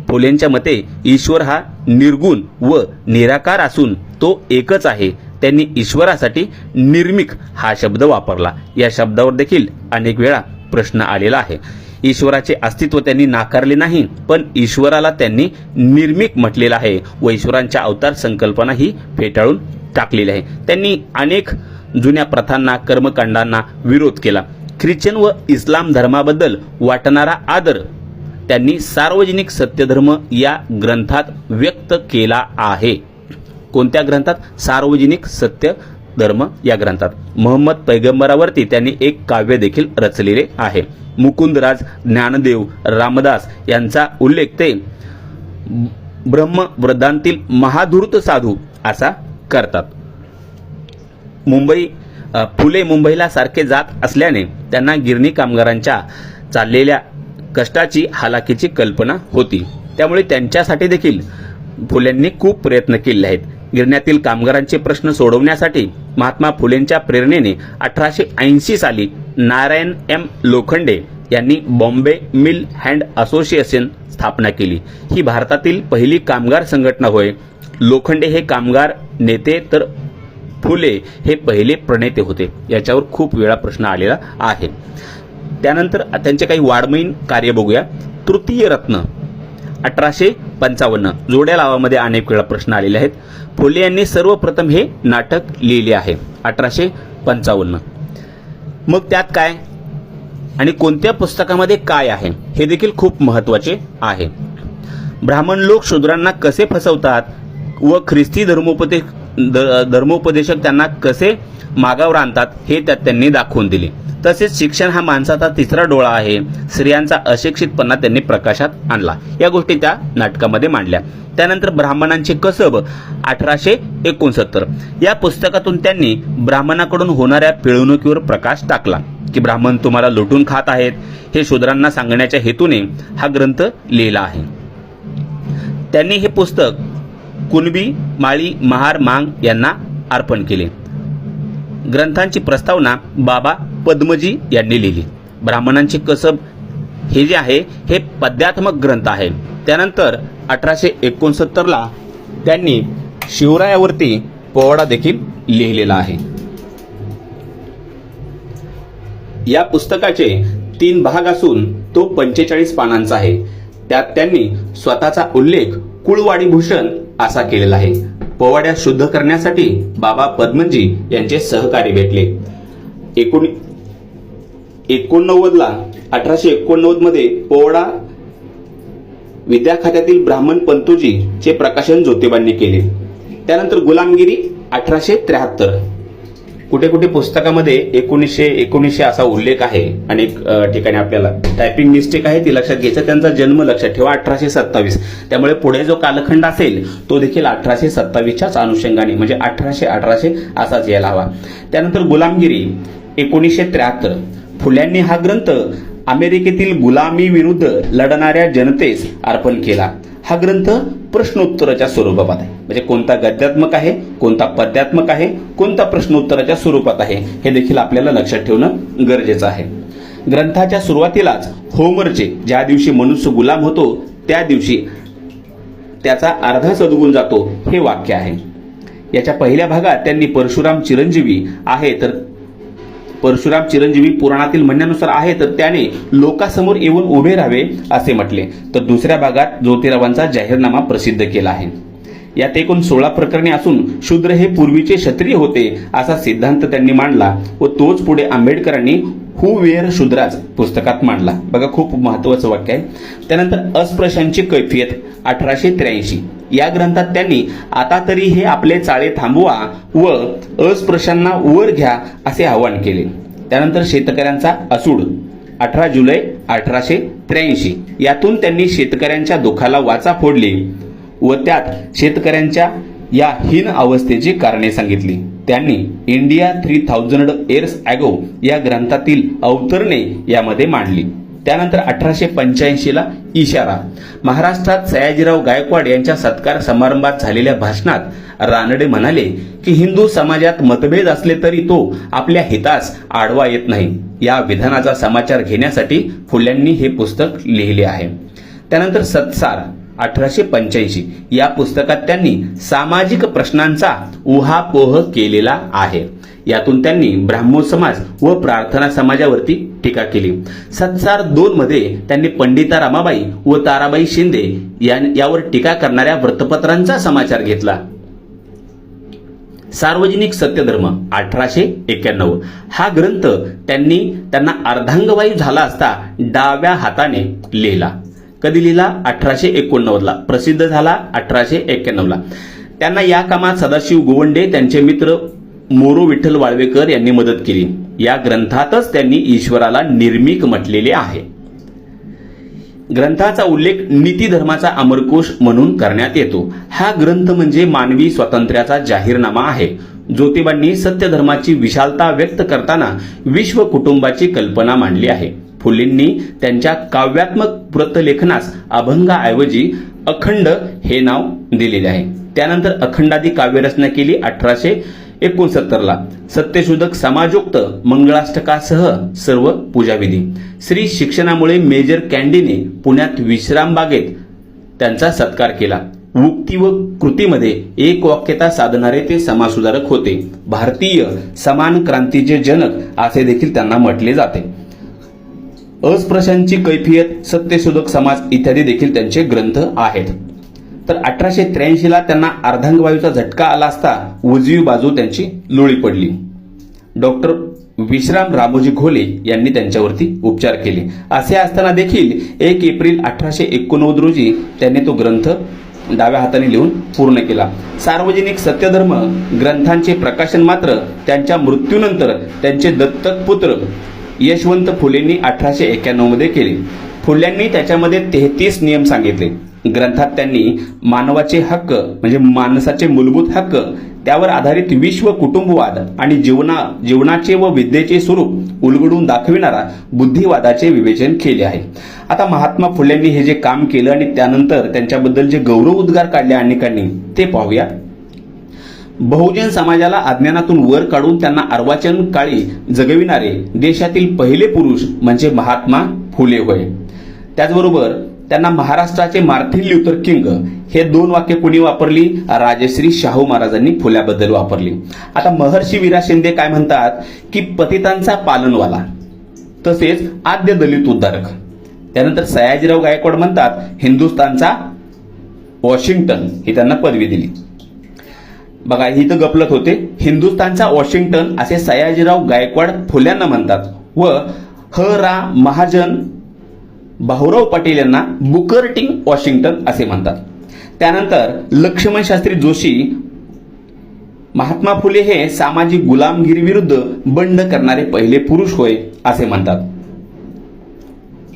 फुलेंच्या मते ईश्वर हा निर्गुण व निराकार असून तो एकच आहे. त्यांनी ईश्वरासाठी निर्मिक हा शब्द वापरला. या शब्दावर देखील अनेक वेळा प्रश्न आलेला आहे. ईश्वराचे अस्तित्व त्यांनी नाकारले नाही, पण ईश्वराला त्यांनी निर्मिक म्हटलेलं आहे व ईश्वरांच्या अवतार संकल्पना ही फेटाळून टाकलेली आहे. त्यांनी अनेक जुन्या प्रथांना, कर्मकांडांना विरोध केला. ख्रिश्चन व इस्लाम धर्माबद्दल वाटणारा आदर त्यांनी सार्वजनिक सत्यधर्म या ग्रंथात व्यक्त केला आहे. कोणत्या ग्रंथात? सार्वजनिक सत्य धर्म या ग्रंथात. मोहम्मद पैगंबरावरती त्यांनी एक काव्य देखील रचलेले आहे. मुकुंदराज, ज्ञानदेव, रामदास यांचा उल्लेख ते ब्रह्मवृद्धांतील महाधूर्त साधू असा करतात. फुले मुंबईला सारखे जात असल्याने त्यांना गिरणी कामगारांच्या चाललेल्या कष्टाची हालाकीची कल्पना होती. त्यामुळे त्यांच्यासाठी देखील फुलेंनी खूप प्रयत्न केले आहेत. गिरण्यातील कामगारांचे प्रश्न सोडवण्यासाठी महात्मा फुलेंच्या प्रेरणेने 1880 साली नारायण एम लोखंडे यांनी बॉम्बे मिल हँड असोसिएशन स्थापना केली. ही भारतातील पहिली कामगार संघटना होय. लोखंडे हे कामगार नेते तर फुले हे पहिले प्रणेते होते. याच्यावर खूप वेळा प्रश्न आलेला आहे. त्यानंतर त्यांचे काही वाङ्मयीन कार्य बघूया. तृतीय रत्न 1855 जोड्या लावामध्ये अनेक वेळा प्रश्न आलेले आहेत. फुले यांनी सर्वप्रथम हे नाटक लिहिले आहे 1855. मग त्यात काय आणि कोणत्या पुस्तकामध्ये काय आहे हे देखील खूप महत्त्वाचे आहे. ब्राह्मण लोक शूद्रांना कसे फसवतात व ख्रिस्ती धर्मोपदेशक त्यांना कसे मागावर आणतात हे त्यात त्यांनी दाखवून दिले. तसेच शिक्षण हा माणसाचा तिसरा डोळा आहे. स्त्रियांचा अशिक्षितपणा त्यांनी प्रकाशात आणला. या गोष्टी त्या नाटकामध्ये मांडल्या. त्यानंतर ब्राह्मणांचे कसब 1869 या पुस्तकातून त्यांनी ब्राह्मणाकडून होणाऱ्या पिळवणुकीवर प्रकाश टाकला की ब्राह्मण तुम्हाला लुटून खात आहेत हे शूद्रांना सांगण्याच्या हेतूने हा ग्रंथ लिहिला आहे. त्यांनी हे पुस्तक कुणबी, माळी, महार, मांग यांना अर्पण केले. ग्रंथांची प्रस्तावना बाबा पद्मजी यांनी लिहिली. ब्राह्मणांचे कसब हे जे आहे हे पद्यात्मक ग्रंथ आहे. त्यानंतर 1869 त्यांनी शिवरायावरती पोवाडा देखील लिहिलेला आहे. या पुस्तकाचे 3 भाग असून तो 45 पानांचा आहे. त्यात त्यांनी स्वतःचा उल्लेख कुळवाडी भूषण असा केलेला आहे. पोवाड्या शुद्ध करण्यासाठी बाबा पद्मजी यांचे सहकारी भेटले. 1889 मध्ये पोवाडा विद्या खात्यातील ब्राह्मण पंतोजी चे प्रकाशन ज्योतिबांनी केले. त्यानंतर गुलामगिरी 1873 कुठे कुठे पुस्तकामध्ये 1919 असा उल्लेख आहे. अनेक ठिकाणी आपल्याला टायपिंग मिस्टेक आहे ती लक्षात घ्यायचं. त्यांचा जन्म लक्षात ठेवा 1827. त्यामुळे पुढे जो कालखंड असेल तो देखील 1827च्याच अनुषंगाने म्हणजे 1800 असाच यायला हवा. त्यानंतर गुलामगिरी 1973 फुल्यांनी हा ग्रंथ अमेरिकेतील गुलामी विरुद्ध लढणाऱ्या जनतेस अर्पण केला. हा ग्रंथ प्रश्नोत्तराच्या स्वरूपात आहे. म्हणजे कोणता गद्यात्मक आहे, कोणता पद्यात्मक आहे, कोणता प्रश्नोत्तराच्या स्वरूपात आहे हे देखील आपल्याला लक्षात ठेवणं गरजेचं आहे. ग्रंथाच्या सुरुवातीलाच होमरचे ज्या दिवशी मनुष्य गुलाम होतो त्या दिवशी त्याचा अर्धा सद्गुण जातो हे वाक्य आहे. याच्या पहिल्या भागात त्यांनी परशुराम चिरंजीवी आहे तर परशुराम चिरंजीवी पुराणातील म्हणण्यानुसार आहे तर त्याने लोकांसमोर येऊन उभे राहावे असे म्हटले. तर दुसऱ्या भागात ज्योतिरावांचा जाहीरनामा प्रसिद्ध केला आहे. यात एकूण 16 प्रकरणे असून शूद्र हे पूर्वीचे क्षत्रिय होते असा सिद्धांत त्यांनी मांडला व तोच पुढे आंबेडकरांनी हू वेअर शूद्राज पुस्तकात मांडला. बघा खूप महत्वाचं वाक्य आहे. त्यानंतर अस्पृश्यांची कैफियत 1883 या ग्रंथात त्यांनी आता तरी हे आपले चाळे थांबवा व अस्पृश्यांना वर घ्या असे आवाहन केले. त्यानंतर शेतकऱ्यांचा असूड 18 जुलै 1883 यातून त्यांनी शेतकऱ्यांच्या दुःखाला वाचा फोडली व त्यात शेतकऱ्यांच्या या हीन अवस्थेची कारणे सांगितली. त्यांनी इंडिया 3000 इयर्स अगो या ग्रंथातील अवतरणे यामध्ये मांडली. त्यानंतर 1885 इशारा महाराष्ट्रात सयाजीराव गायकवाड यांच्या सत्कार समारंभात झालेल्या भाषणात रानडे म्हणाले की हिंदू समाजात मतभेद असले तरी तो आपल्या हितास आडवा येत नाही. या विधानाचा समाचार घेण्यासाठी फुल्यांनी हे पुस्तक लिहिले आहे. त्यानंतर सत्सार 1885 या पुस्तकात त्यांनी सामाजिक प्रश्नांचा उहापोह केलेला आहे. यातून त्यांनी ब्राह्मो समाज व प्रार्थना समाजावरती टीका केली. सत्सार 2 मध्ये त्यांनी पंडिता रमाबाई व ताराबाई शिंदे यावर टीका करणाऱ्या वृत्तपत्रांचा समाचार घेतला. सार्वजनिक सत्यधर्म 1891 हा ग्रंथ त्यांना अर्धांगवायू झाला असता डाव्या हाताने लिहिला. कधी लिहिला? 1889 प्रसिद्ध झाला 1891 त्यांना या कामात सदाशिव गोवंडे त्यांचे मित्र मोरो विठ्ठल वाळवेकर यांनी मदत केली. या ग्रंथातच त्यांनी ईश्वराला निर्मिक म्हटलेले आहे. ग्रंथाचा उल्लेख नीती धर्माचा अमरकोश म्हणून करण्यात येतो. हा ग्रंथ म्हणजे मानवी स्वातंत्र्याचा जाहीरनामा आहे. ज्योतिबांनी सत्य धर्माची विशालता व्यक्त करताना विश्व कुटुंबाची कल्पना मांडली आहे. फुलेंनी त्यांच्या काव्यात्मक व्रतलेखनास अभंगाऐवजी अखंड हे नाव दिलेले आहे. त्यानंतर अखंडादी काव्यरचना केली 1869ला. सत्यशोधक समाजोक्त मंगळाष्टकासह सर्व पूजाविधी. श्री शिक्षणामुळे मेजर कॅन्डीने पुण्यात विश्रामबागेत त्यांचा सत्कार केला. उक्ती व कृतीमध्ये एक वाक्यता साधणारे ते समाजसुधारक होते. भारतीय समान क्रांतीचे जनक असे देखील त्यांना म्हटले जाते. अस्पृश्यांची कैफियत, सत्यशोधक समाज इत्यादी देखील त्यांचे ग्रंथ आहेत. तर 1883ला त्यांना अर्धांगवायूचा झटका आला असता उजवी बाजू त्यांची लुळी पडली. डॉक्टर विश्राम रामोजी घोले यांनी त्यांच्यावरती उपचार केले. असे असताना देखील 1 एप्रिल 1889 रोजी त्यांनी तो ग्रंथ डाव्या हाताने लिहून पूर्ण केला. सार्वजनिक सत्यधर्म ग्रंथांचे प्रकाशन मात्र त्यांच्या मृत्यूनंतर त्यांचे दत्तक पुत्र यशवंत फुलेंनी 1891 मध्ये केले. फुल्यांनी त्याच्यामध्ये 33 नियम सांगितले. ग्रंथात त्यांनी मानवाचे हक्क म्हणजे माणसाचे मूलभूत हक्क, त्यावर आधारित विश्व कुटुंबवाद आणि जीवनाचे व विद्येचे स्वरूप उलगडून दाखविणारा बुद्धिवादाचे विवेचन केले आहे. आता महात्मा फुल्यांनी हे जे काम केलं आणि त्यानंतर त्यांच्याबद्दल जे गौरव उद्गार काढले अनेकांनी ते पाहूया. बहुजन समाजाला अज्ञानातून वर काढून त्यांना अर्वाचीन काळी जगविणारे देशातील पहिले पुरुष म्हणजे महात्मा फुले होय. त्याचबरोबर त्यांना महाराष्ट्राचे मार्टिन ल्युथर किंग हे 2 वाक्य कुणी वापरली? राजश्री शाहू महाराजांनी फुल्याबद्दल वापरली. आता महर्षी वीरा शिंदे काय म्हणतात की पतितांचा पालनवाला तसेच आद्य दलित उद्धारक. त्यानंतर सयाजीराव गायकवाड म्हणतात हिंदुस्थानचा वॉशिंग्टन ही त्यांना पदवी दिली. बघा ही तर गपलत होते. हिंदुस्थानचा वॉशिंग्टन असे सयाजीराव गायकवाड फुल्यांना म्हणतात व रा महाजन भाऊराव पाटील यांना बुकर टी वॉशिंग्टन असे म्हणतात. त्यानंतर लक्ष्मण शास्त्री जोशी महात्मा फुले हे सामाजिक गुलामगिरी विरुद्ध बंड करणारे पहिले पुरुष होय असे म्हणतात.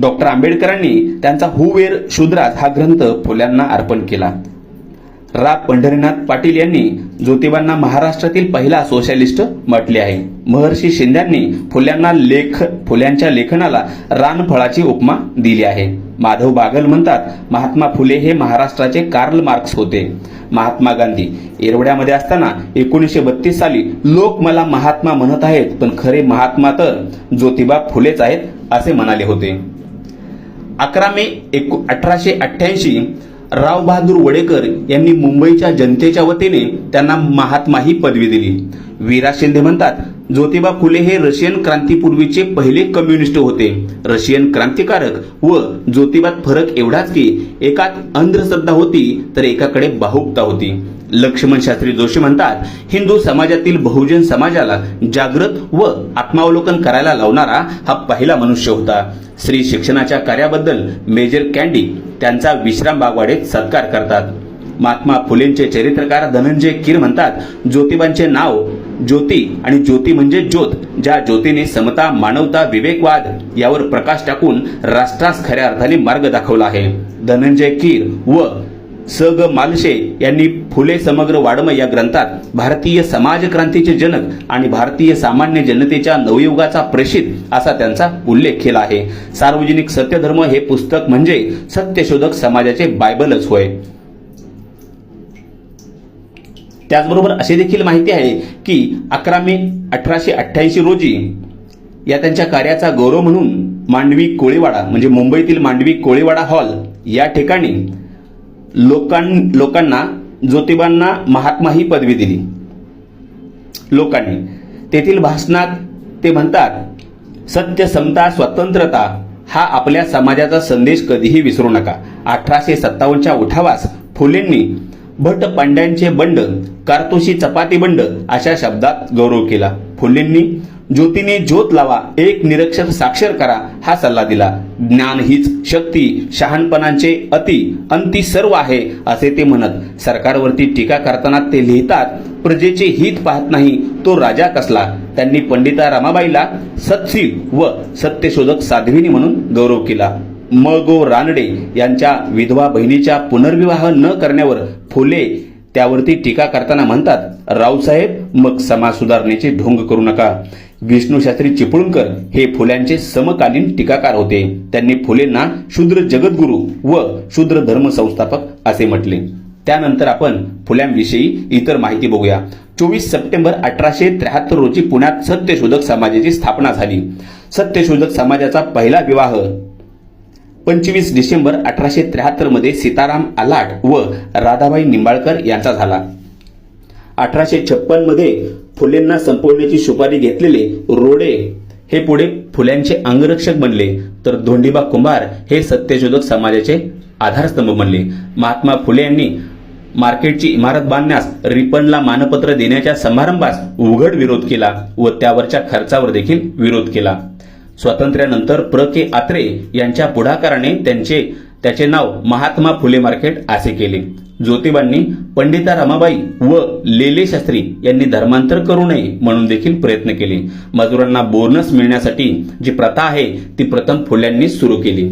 डॉक्टर आंबेडकरांनी त्यांचा हुवेर शूद्रास हा ग्रंथ फुल्यांना अर्पण केला. रा पंढरीनाथ पाटील यांनी ज्योतिबांना महाराष्ट्रातील पहिला सोशलिस्ट म्हटले आहे. महर्षी शिंद्यांनी फुल्यांच्या लेखनाला रानफळाची उपमा दिली आहे. माधव बागल म्हणतात महात्मा फुले हे महाराष्ट्राचे कार्ल मार्क्स होते. महात्मा गांधी येरवड्यामध्ये असताना 1932 साली लोक मला महात्मा म्हणत आहेत पण खरे महात्मा तर ज्योतिबा फुलेच आहेत असे म्हणाले होते. 11 मे 1888 राव बहादूर वडेकर यांनी मुंबईच्या जनतेच्या वतीने त्यांना महात्मा ही पदवी दिली. वीरा शिंदे म्हणतात ज्योतिबा फुले हे रशियन क्रांतीपूर्वीचे पहिले कम्युनिस्ट होते. रशियन क्रांतिकारक व ज्योतिबात फरक एवढाच की एकात अंधश्रद्धा होती तर एकाकडे भावुकता होती. लक्ष्मण शास्त्री जोशी म्हणतात हिंदू समाजातील बहुजन समाजाला जागृत व आत्मावलोकन करायला लावणारा हा पहिला मनुष्य होता. श्री शिक्षणाच्या कार्याबद्दल मेजर कॅन्डी त्यांचा विश्राम बागवाडीत सत्कार करतात. महात्मा फुलेंचे चरित्रकार धनंजय कीर म्हणतात ज्योतिबांचे नाव ज्योती आणि ज्योती म्हणजे ज्योत, ज्या ज्योतीने समता, मानवता, विवेकवाद यावर प्रकाश टाकून राष्ट्रास खऱ्या अर्थाने मार्ग दाखवला आहे. धनंजय कीर व स ग मालशे यांनी फुले समग्र वाडम या ग्रंथात भारतीय समाज क्रांतीचे जनक आणि भारतीय सामान्य जनतेच्या नवयुगाचा प्रेषित असा त्यांचा उल्लेख केला आहे. सार्वजनिक सत्यधर्म हे पुस्तक म्हणजे सत्यशोधक समाजाचे बायबलच होय. त्याचबरोबर अशी देखील माहिती आहे की 11 मे 1888 रोजी या त्यांच्या कार्याचा गौरव म्हणून मांडवी कोळीवाडा म्हणजे मुंबईतील मांडवी कोळीवाडा हॉल या ठिकाणी लोकांना ज्योतिबांना महात्मा ही पदवी दिली. लोकांनी तेथील भाषणात ते म्हणतात सत्य, समता, स्वतंत्रता हा आपल्या समाजाचा संदेश कधीही विसरू नका. 1857च्या उठावास फुलेंनी भट पांड्यांचे बंड, कार्तोशी चपाती बंड अशा शब्दात गौरव केला. फुलेंनी ज्योतीने ज्योत लावा, एक निरक्षर साक्षर करा हा सल्ला दिला. ज्ञान हीच शक्ती, शहाणपणाचे अंती सर्व आहे असे ते म्हणत. सरकारवरती टीका करताना ते लिहितात प्रजेचे हित पाहत नाही तो राजा कसला. त्यांनी पंडिता रमाबाईला सत्शील व सत्यशोधक साध्विनी म्हणून गौरव केला. म गो रानडे यांच्या विधवा बहिणीच्या पुनर्विवाह न करण्यावर फुले त्यावरती टीका करताना म्हणतात, रावसाहेब मग समाज सुधारणेचे ढोंग करू नका. विष्णूशास्त्री चिपळूणकर हे फुल्यांचे समकालीन टीकाकार होते. त्यांनी फुलेंना शूद्र जगद्गुरू व शूद्र धर्म संस्थापक असे म्हटले. त्यानंतर आपण फुल्यांविषयी इतर माहिती बघूया. 24 सप्टेंबर 1873 रोजी पुण्यात सत्यशोधक समाजाची स्थापना झाली. सत्यशोधक समाजाचा पहिला विवाह 25 डिसेंबर 1873 मध्ये सीताराम आलाट व राधाबाई निंबाळकर यांचा झाला. 1856 मध्ये फुलेंना संपवण्याची सुपारी घेतलेले रोडे हे पुढे फुल्यांचे अंगरक्षक बनले, तर धोंडीबा कुंभार हे सत्यशोधक समाजाचे आधारस्तंभ बनले. महात्मा फुले यांनी मार्केटची इमारत बांधण्यास रिपनला मानपत्र देण्याच्या समारंभास उघड विरोध केला व त्यावरच्या खर्चावर देखील विरोध केला. स्वातंत्र्यानंतर प्र के आत्रे यांच्या पुढाकाराने त्याचे नाव महात्मा फुले मार्केट असे केले. ज्योतिबांनी पंडिता रमाबाई व लेले शास्त्री यांनी धर्मांतर करू नये म्हणून देखील प्रयत्न केले. मजुरांना बोनस मिळण्यासाठी जी प्रथा आहे ती प्रथम फुल्यांनी सुरू केली.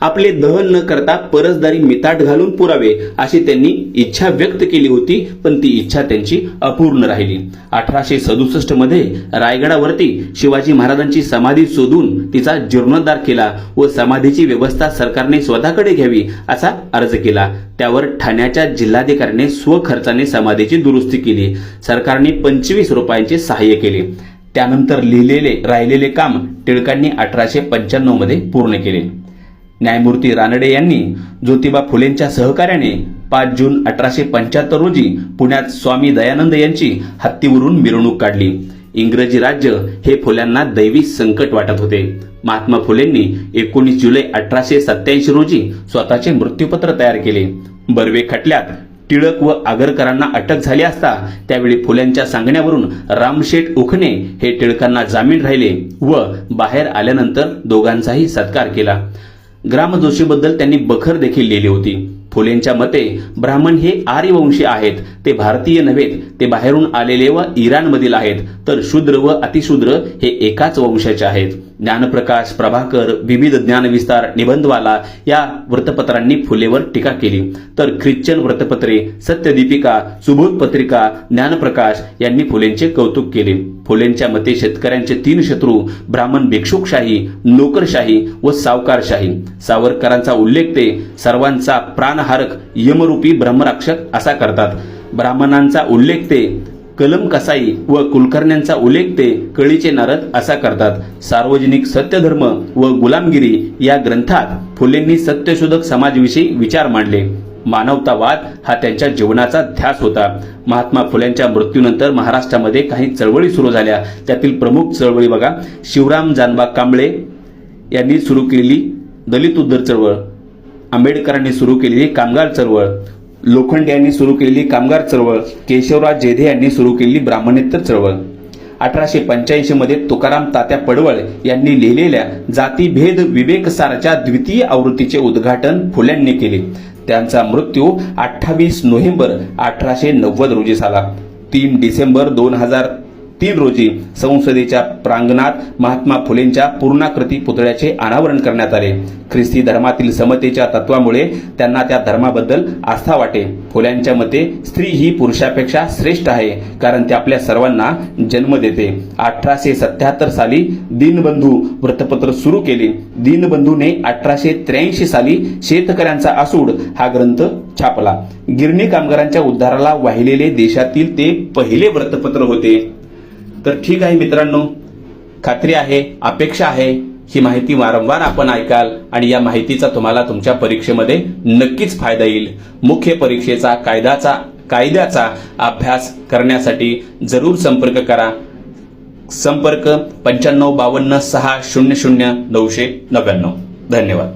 आपले दहन न करता परसदारी मिताट घालून पुरावे अशी त्यांनी इच्छा व्यक्त केली होती, पण ती इच्छा त्यांची अपूर्ण राहिली. 1867 मध्ये रायगडावरती शिवाजी महाराजांची समाधी शोधून तिचा जीर्णोद्धार केला व समाधीची व्यवस्था सरकारने स्वतःकडे घ्यावी असा अर्ज केला. त्यावर ठाण्याच्या जिल्हाधिकाऱ्याने स्वखर्चाने समाधीची दुरुस्ती केली. सरकारने 25 रुपयांचे सहाय्य केले. त्यानंतर राहिलेले काम टिळकांनी 1895 मध्ये पूर्ण केले. न्यायमूर्ती रानडे यांनी ज्योतिबा फुलेंच्या सहकार्याने 5 जून 1875 रोजी पुण्यात स्वामी दयानंद यांची हत्तीवरून मिरवणूक काढली. इंग्रजी राज्य हे फुल्यांना दैवी संकट वाटत होते. महात्मा फुलेंनी 19 जुलै 1887 रोजी स्वतःचे मृत्यूपत्र तयार केले. बर्वे खटल्यात टिळक व आगरकरांना अटक झाली असता त्यावेळी फुल्यांच्या सांगण्यावरून रामशेठ उखणे हे टिळकांना जामीन राहिले व बाहेर आल्यानंतर दोघांचाही सत्कार केला. ग्रामजोशीबद्दल त्यांनी बखर देखील लिहिली होती. फुलेंच्या मते ब्राह्मण हे आर्यवंशी आहेत, ते भारतीय नव्हेत, ते बाहेरून आलेले व इराणमधील आहेत, तर शूद्र व अतिशूद्र हे एकाच वंशाचे आहेत. ज्ञानप्रकाश, प्रभाकर, विविध ज्ञानविस्तार, निबंधवाला या वृत्तपत्रांनी फुलेवर टीका केली, तर ख्रिश्चन वृत्तपत्रे सत्यदीपिका, सुबोध पत्रिका, ज्ञानप्रकाश यांनी फुलेंचे कौतुक केले. फुलेंच्या मते शेतकऱ्यांचे 3 शत्रू ब्राह्मण भिक्षुकशाही, नोकरशाही व सावकारशाही. सावरकरांचा उल्लेख ते सर्वांचा प्राणहारक यमरूपी ब्रह्मराक्षक असा करतात. ब्राह्मणांचा उल्लेख ते कलम कसाई व कुलकर्ण्यांचा उल्लेख ते कळीचे नारद असा करतात. सार्वजनिक सत्यधर्म व गुलामगिरी या ग्रंथात फुलेंनी सत्यशोधक समाजविषयी विचार मांडले. मानवतावाद हा त्यांच्या जीवनाचा ध्यास होता. महात्मा फुल्यांच्या मृत्यूनंतर महाराष्ट्रामध्ये काही चळवळी सुरू झाल्या. त्यातील प्रमुख चळवळी बघा, शिवराम जानबा कांबळे यांनी सुरू केलेली दलित उद्धार चळवळ, आंबेडकरांनी सुरू केलेली कामगार चळवळ, लोखंडे यांनी सुरू केलेली कामगार चळवळ, केशवराव जेधे यांनी सुरू केलेली ब्राह्मणेतर चळवळ. 1885 मध्ये तुकाराम तात्या पडवळ यांनी लिहिलेल्या जातीभेद विवेकसाराच्या द्वितीय आवृत्तीचे उद्घाटन फुल्यांनी केले. त्यांचा मृत्यू 28 नोव्हेंबर 1890 रोजी झाला. 3 डिसेंबर 2003 रोजी संसदेच्या प्रांगणात महात्मा फुलेंच्या पूर्णाकृती पुतळ्याचे अनावरण करण्यात आले. ख्रिस्ती धर्मातील समतेच्या तत्वामुळे त्यांना त्या धर्माबद्दल आस्था वाटे. फुल्यांच्या मते स्त्री ही पुरुषापेक्षा श्रेष्ठ आहे, कारण ती आपल्या सर्वांना जन्म देते. 1877 साली दीनबंधू वृत्तपत्र सुरू केले. दीनबंधूने 1883 साली शेतकऱ्यांचा आसूड हा ग्रंथ छापला. गिरणी कामगारांच्या उद्धाराला वाहिलेले देशातील ते पहिले वृत्तपत्र होते. तर ठीक आहे मित्रांनो, खात्री आहे, अपेक्षा आहे ही माहिती वारंवार आपण ऐकाल आणि या माहितीचा तुम्हाला तुमच्या परीक्षेमध्ये नक्कीच फायदा येईल. मुख्य परीक्षेचा कायद्याचा अभ्यास करण्यासाठी जरूर संपर्क करा. संपर्क 9552 600 999. धन्यवाद.